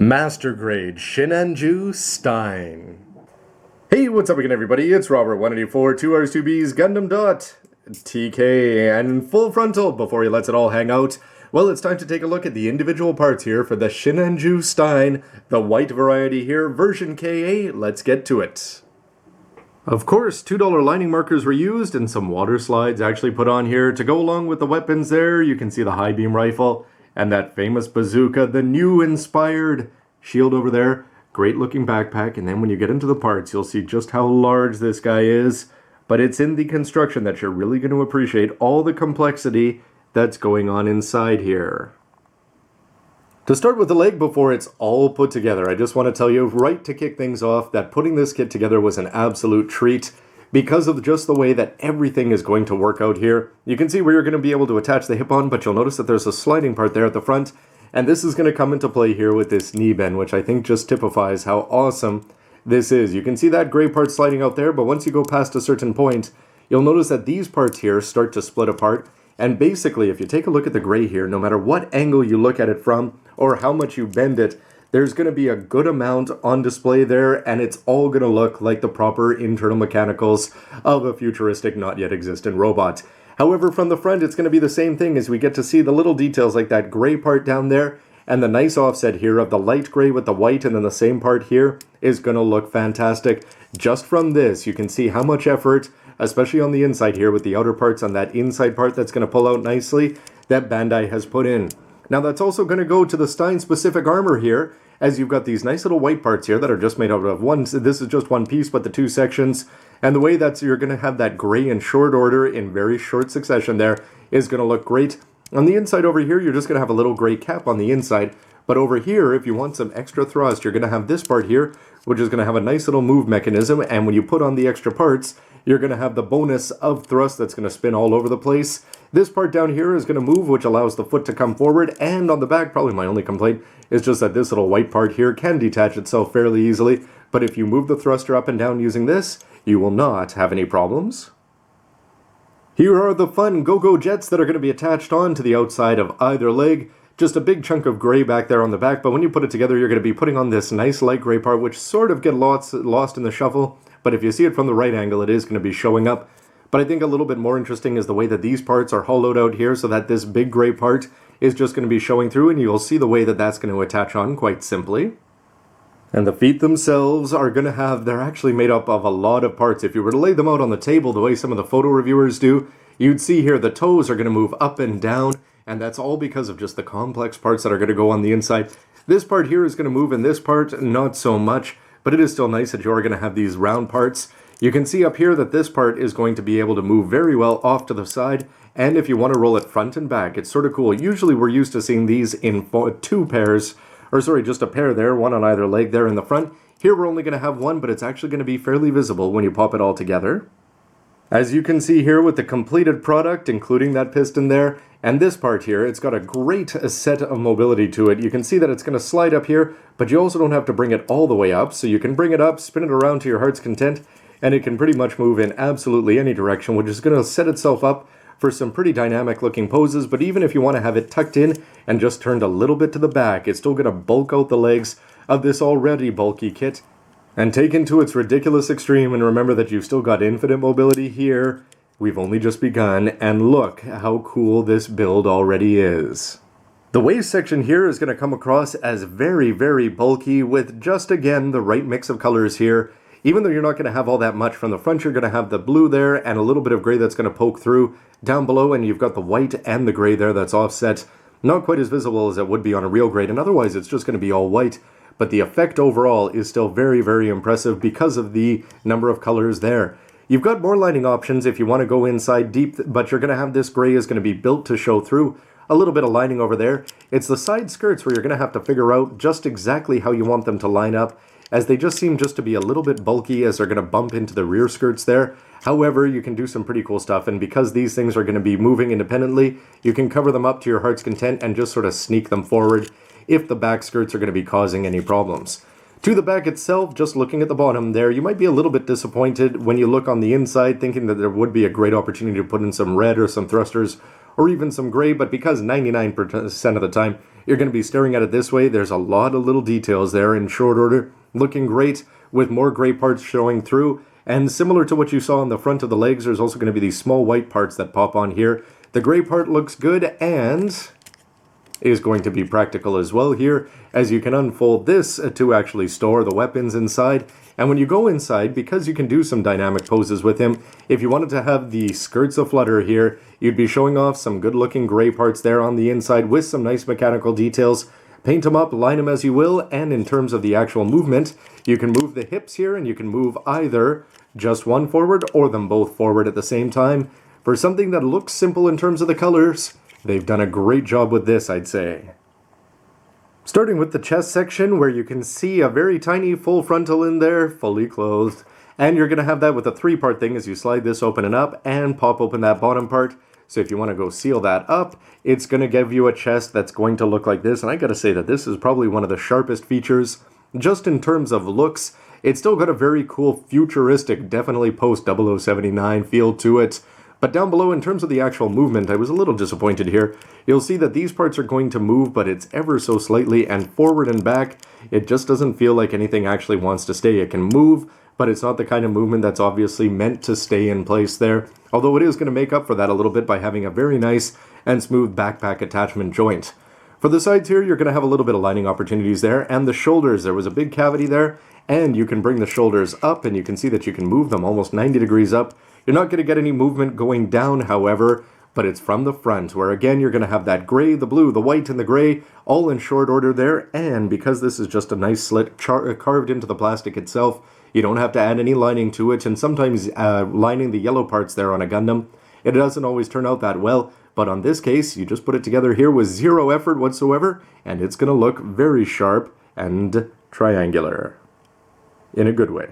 Master Grade Sinanju Stein. Hey, what's up again, everybody? It's Robert, 184, 2Rs2Bs, gundam.tk, and in full frontal, before he lets it all hang out, well, it's time to take a look at the individual parts here for the Sinanju Stein, the white variety here, version KA. Let's get to it. Of course, $2 lining markers were used and some water slides actually put on here. To go along with the weapons there, you can see the high beam rifle and that famous bazooka, the new inspired shield over there. Great looking backpack, and then when you get into the parts, you'll see just how large this guy is. But it's in the construction that you're really going to appreciate all the complexity that's going on inside here. To start with the leg before it's all put together, I just want to tell you right to kick things off that putting this kit together was an absolute treat because of just the way that everything is going to work out here. You can see where you're going to be able to attach the hip on, but you'll notice that there's a sliding part there at the front, and this is going to come into play here with this knee bend, which I think just typifies how awesome this is. You can see that gray part sliding out there, but once you go past a certain point, you'll notice that these parts here start to split apart. And basically, if you take a look at the gray here, no matter what angle you look at it from or how much you bend it, there's going to be a good amount on display there, and it's all going to look like the proper internal mechanicals of a futuristic, not yet existent robot. However, from the front, it's going to be the same thing as we get to see the little details like that gray part down there, and the nice offset here of the light gray with the white, and then the same part here is going to look fantastic. Just from this, you can see how much effort, especially on the inside here with the outer parts on that inside part that's going to pull out nicely, that Bandai has put in. Now that's also going to go to the Stein specific armor here, as you've got these nice little white parts here that are just made out of one, this is just one piece, but the two sections, and the way that you're going to have that gray in short order in very short succession there is going to look great. On the inside over here, you're just going to have a little gray cap on the inside, but over here, if you want some extra thrust, you're going to have this part here, which is going to have a nice little move mechanism, and when you put on the extra parts, you're going to have the bonus of thrust that's going to spin all over the place. This part down here is going to move, which allows the foot to come forward, and on the back, probably my only complaint, is just that this little white part here can detach itself fairly easily, but if you move the thruster up and down using this, you will not have any problems. Here are the fun go-go jets that are going to be attached on to the outside of either leg. Just a big chunk of gray back there on the back, but when you put it together, you're going to be putting on this nice light gray part, which sort of get lost in the shuffle, but if you see it from the right angle, it is going to be showing up. But I think a little bit more interesting is the way that these parts are hollowed out here so that this big gray part is just going to be showing through, and you'll see the way that that's going to attach on quite simply. And the feet themselves are going to have, they're actually made up of a lot of parts. If you were to lay them out on the table the way some of the photo reviewers do, you'd see here the toes are going to move up and down, and that's all because of just the complex parts that are going to go on the inside. This part here is going to move, and this part not so much, but it is still nice that you're going to have these round parts. You can see up here that this part is going to be able to move very well off to the side, and if you want to roll it front and back, it's sort of cool. Usually we're used to seeing these in two pairs, or sorry, just a pair there, one on either leg there in the front. Here we're only going to have one, but it's actually going to be fairly visible when you pop it all together. As you can see here with the completed product, including that piston there, and this part here, it's got a great set of mobility to it. You can see that it's going to slide up here, but you also don't have to bring it all the way up, so you can bring it up, spin it around to your heart's content, and it can pretty much move in absolutely any direction, which is going to set itself up for some pretty dynamic looking poses. But even if you want to have it tucked in and just turned a little bit to the back, it's still going to bulk out the legs of this already bulky kit and taken to its ridiculous extreme. And remember that you've still got infinite mobility here. We've only just begun, and look how cool this build already is. The waist section here is going to come across as very, very bulky with just again the right mix of colors here. Even though you're not going to have all that much from the front, you're going to have the blue there and a little bit of gray that's going to poke through down below, and you've got the white and the gray there that's offset. Not quite as visible as it would be on a real grade, and otherwise it's just going to be all white. But the effect overall is still very, very impressive because of the number of colors there. You've got more lining options if you want to go inside deep, but you're going to have this gray is going to be built to show through. A little bit of lining over there. It's the side skirts where you're going to have to figure out just exactly how you want them to line up, as they just seem just to be a little bit bulky as they're going to bump into the rear skirts there. However, you can do some pretty cool stuff, and because these things are going to be moving independently, you can cover them up to your heart's content and just sort of sneak them forward if the back skirts are going to be causing any problems. To the back itself, just looking at the bottom there, you might be a little bit disappointed when you look on the inside thinking that there would be a great opportunity to put in some red or some thrusters or even some gray, but because 99% of the time you're going to be staring at it this way. There's a lot of little details there in short order, looking great with more gray parts showing through. And similar to what you saw on the front of the legs, there's also going to be these small white parts that pop on here. The gray part looks good and is going to be practical as well here, as you can unfold this to actually store the weapons inside. And when you go inside, because you can do some dynamic poses with him, if you wanted to have the skirts aflutter here, you'd be showing off some good looking gray parts there on the inside with some nice mechanical details. Paint them up, line them as you will, and in terms of the actual movement, you can move the hips here and you can move either just one forward or them both forward at the same time. For something that looks simple in terms of the colors, they've done a great job with this, I'd say. Starting with the chest section, where you can see a very tiny full frontal in there, fully clothed. And you're going to have that with a three-part thing as you slide this open and up and pop open that bottom part. So if you want to go seal that up, it's going to give you a chest that's going to look like this. And I got to say that this is probably one of the sharpest features, just in terms of looks. It's still got a very cool futuristic, definitely post-0079 feel to it. But down below, in terms of the actual movement, I was a little disappointed here. You'll see that these parts are going to move, but it's ever so slightly, and forward and back, it just doesn't feel like anything actually wants to stay. It can move, but it's not the kind of movement that's obviously meant to stay in place there. Although it is going to make up for that a little bit by having a very nice and smooth backpack attachment joint. For the sides here, you're going to have a little bit of lining opportunities there, and the shoulders, there was a big cavity there, and you can bring the shoulders up, and you can see that you can move them almost 90 degrees up. You're not going to get any movement going down, however, but it's from the front, where again you're going to have that gray, the blue, the white, and the gray, all in short order there, and because this is just a nice slit carved into the plastic itself, you don't have to add any lining to it, and sometimes lining the yellow parts there on a Gundam, it doesn't always turn out that well, but on this case, you just put it together here with zero effort whatsoever, and it's going to look very sharp and triangular. In a good way.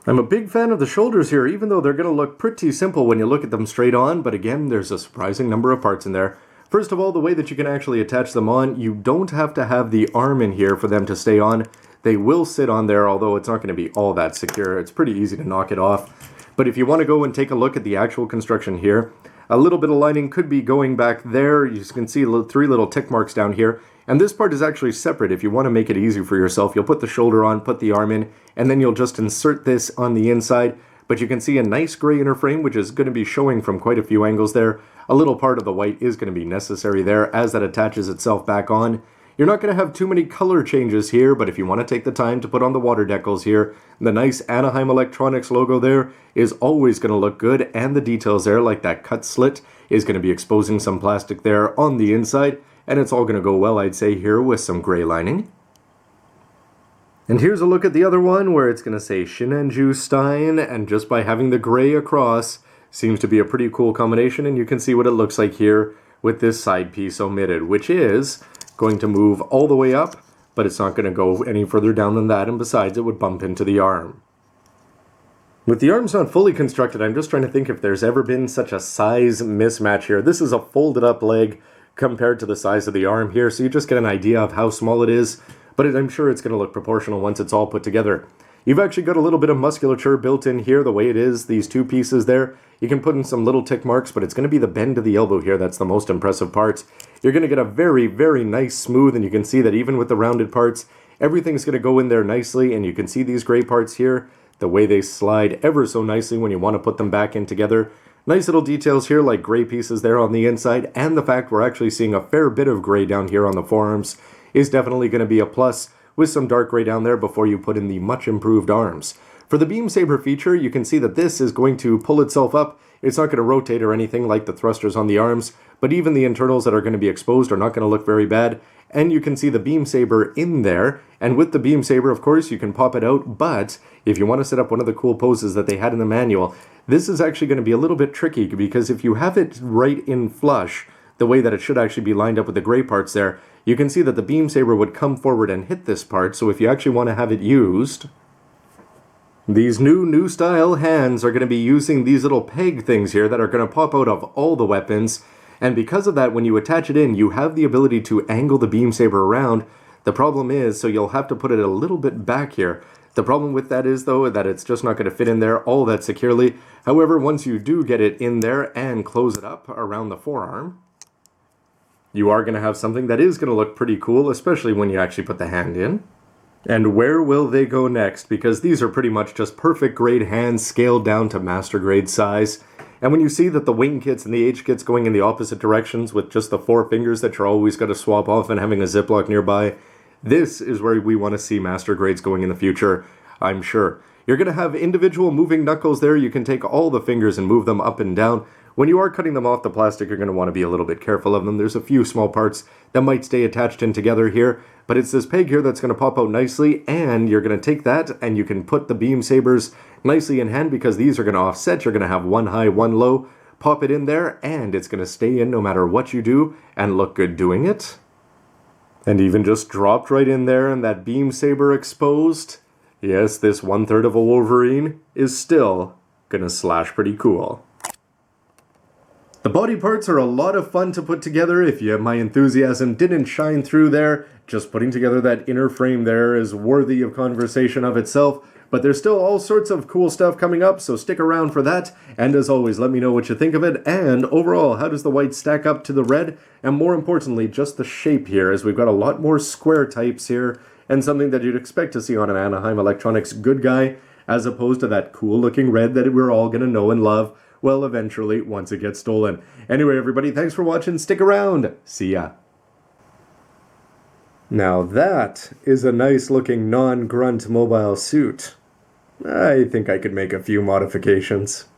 I'm a big fan of the shoulders here, even though they're going to look pretty simple when you look at them straight on, but again, there's a surprising number of parts in there. First of all, the way that you can actually attach them on, you don't have to have the arm in here for them to stay on. They will sit on there, although it's not going to be all that secure. It's pretty easy to knock it off. But if you want to go and take a look at the actual construction here, a little bit of lining could be going back there. You can see three little tick marks down here. And this part is actually separate. If you want to make it easy for yourself, you'll put the shoulder on, put the arm in, and then you'll just insert this on the inside. But you can see a nice gray inner frame, which is going to be showing from quite a few angles there. A little part of the white is going to be necessary there as that attaches itself back on. You're not going to have too many color changes here, but if you want to take the time to put on the water decals here, the nice Anaheim Electronics logo there is always going to look good, and the details there, like that cut slit, is going to be exposing some plastic there on the inside. And it's all going to go well, I'd say, here with some gray lining. And here's a look at the other one where it's going to say Sinanju Stein, and just by having the gray across seems to be a pretty cool combination, and you can see what it looks like here with this side piece omitted, which is going to move all the way up, but it's not going to go any further down than that, and besides it would bump into the arm. With the arms not fully constructed, I'm just trying to think if there's ever been such a size mismatch here. This is a folded up leg compared to the size of the arm here, so you just get an idea of how small it is, but I'm sure it's going to look proportional once it's all put together. You've actually got a little bit of musculature built in here, the way it is, these two pieces there. You can put in some little tick marks, but it's going to be the bend of the elbow here that's the most impressive part. You're going to get a very, very nice smooth, and you can see that even with the rounded parts, everything's going to go in there nicely, and you can see these gray parts here, the way they slide ever so nicely when you want to put them back in together. Nice little details here, like gray pieces there on the inside, and the fact we're actually seeing a fair bit of gray down here on the forearms is definitely going to be a plus, with some dark gray down there before you put in the much improved arms. For the beam saber feature, you can see that this is going to pull itself up. It's not going to rotate or anything like the thrusters on the arms, but even the internals that are going to be exposed are not going to look very bad. And you can see the beam saber in there, and with the beam saber, of course, you can pop it out, but if you want to set up one of the cool poses that they had in the manual, this is actually going to be a little bit tricky, because if you have it right in flush, the way that it should actually be lined up with the gray parts there, you can see that the beam saber would come forward and hit this part, so if you actually want to have it used, these new style hands are going to be using these little peg things here that are going to pop out of all the weapons, and because of that, when you attach it in, you have the ability to angle the beam saber around. The problem is, so you'll have to put it a little bit back here. The problem with that is, though, that it's just not going to fit in there all that securely. However, once you do get it in there and close it up around the forearm, you are going to have something that is going to look pretty cool, especially when you actually put the hand in. And where will they go next? Because these are pretty much just perfect grade hands scaled down to master grade size. And when you see that the wing kits and the H kits going in the opposite directions with just the 4 fingers that you're always going to swap off and having a Ziploc nearby, this is where we want to see master grades going in the future, I'm sure. You're going to have individual moving knuckles there. You can take all the fingers and move them up and down. When you are cutting them off the plastic, you're going to want to be a little bit careful of them. There's a few small parts that might stay attached in together here, but it's this peg here that's going to pop out nicely, and you're going to take that and you can put the beam sabers nicely in hand because these are going to offset. You're going to have one high, one low. Pop it in there, and it's going to stay in no matter what you do and look good doing it. And even just dropped right in there and that beam saber exposed. Yes, this 1/3 of a Wolverine is still going to slash pretty cool. The body parts are a lot of fun to put together. If my enthusiasm didn't shine through there, just putting together that inner frame there is worthy of conversation of itself. But there's still all sorts of cool stuff coming up, so stick around for that. And as always, let me know what you think of it. And overall, how does the white stack up to the red? And more importantly, just the shape here, as we've got a lot more square types here, and something that you'd expect to see on an Anaheim Electronics good guy, as opposed to that cool looking red that we're all going to know and love. Well, eventually, once it gets stolen. Anyway, everybody, thanks for watching. Stick around. See ya. Now that is a nice looking non-grunt mobile suit. I think I could make a few modifications.